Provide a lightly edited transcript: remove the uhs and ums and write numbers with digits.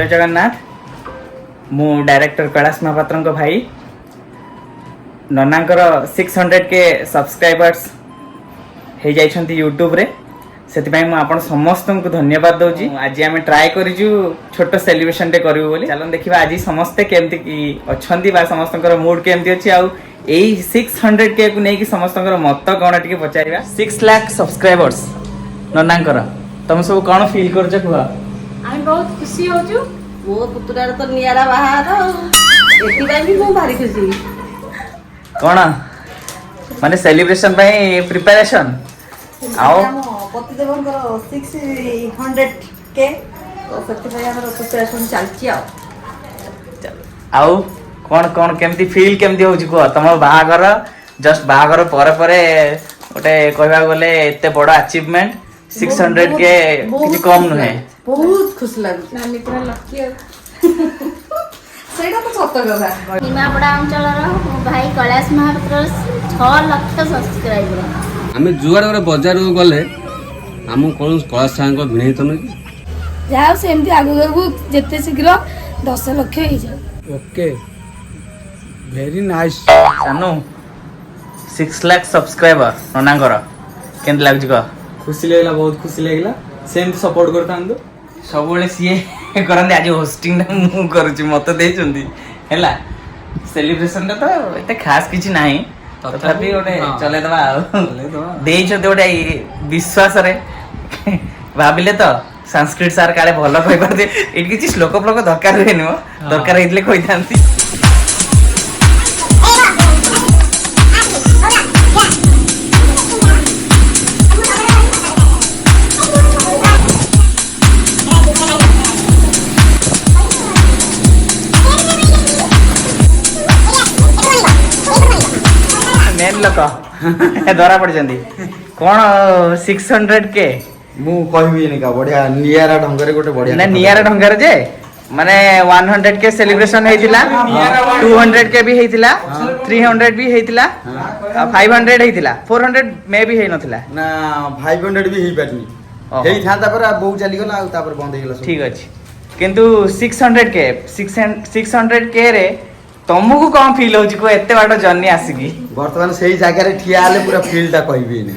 जय जगन्नाथ मु डायरेक्टर कैलाश महापात्र भाई ननांकर 600 के सब्सक्राइबर्स हो जाइछंती यूट्यूब रे सेतिपई मु आपण समस्त को धन्यवाद दउची। आज आम ट्राए करिजु छोट सेलिब्रेशन टे करिवु बोली चलन देखिबा आज समस्ते केमती की अछंती बा समस्तकर मूड केमती अछि आउ एई 600 के को नै कि समस्तकर मत कोन टिके पचारिबा 6 लाख सब्सक्राइबर्स ननांकर तुम सब कोन फील करछ कुआ आम बहुत खुशी होचु मो पुतुरार तो नियारा बाहर एतिबा भी मो भारी खुशी कोन माने सेलिब्रेशन पई प्रिपरेशन आओ पतिदेवंकर 600 के तो सेतिबा हमर प्रिपरेशन चलची आओ कोन कोन केमती फील केमती होची को तम बाहागर जस्ट बाहागर परे गोटे कहबा गले एते बड़ अचीवमेंट 600 के किछि कम नहे बहुत खुश लागु नानी पूरा लकी सेटा तो सत्य कथा निमापड़ा अंचल मो भाई कैलाश महापात्र 6 लाख सब्सक्राइबर आमे जुआर गोटे बजार गले आम कौन कलाश साहब भिड़े तो नहीं ଯାହା ସେମିତି ଆଗକୁ ଆଗକୁ ଯେତେ ଶୀଘ୍ର 10 ଲକ୍ଷ ହେଇଯାଉ। ओके वेरी नाइस सानू 6 लाख सब्सक्राइबर ननांगर केंत लागछ को खुशी लागला बहुत खुशी लागला सेम सपोर्ट करतांदो सब बेले सीए करंदे आज होस्टिंग ना मु करूची मत देचंदी हैला सेलिब्रेशन तो एते खास किछि नाही तथापि गोटे चले दबा देइछ गोटे विश्वास रे भाबिले तो संस्कृत सार काले भलो कहि परदे एट किछि श्लोक फ्लोक दरकार होइनो दरकार हेतले कहि थांती मेन लोक धरा पड़ जंदी कोन 600 के मु कहबी नि का बढ़िया नियारा ढंगरे गोटे बढ़िया ना नियारा ढंगर जे माने 100 के सेलिब्रेशन हेतिला 200 के भी हेतिला 300 भी हेतिला 500 हेतिला 400 मे भी हे नथिला ना 500 भी ही पाटनी हेई थांता पर बहु चली गला आ तापर बंद हे गेला ठीक अछि किंतु 600 के 600 के रे तुमको कौन फील होची को एते बाटो जर्नी आसीकी वर्तमान सही जगह रे ठिया आले पूरा फील्ड ता कहबी नि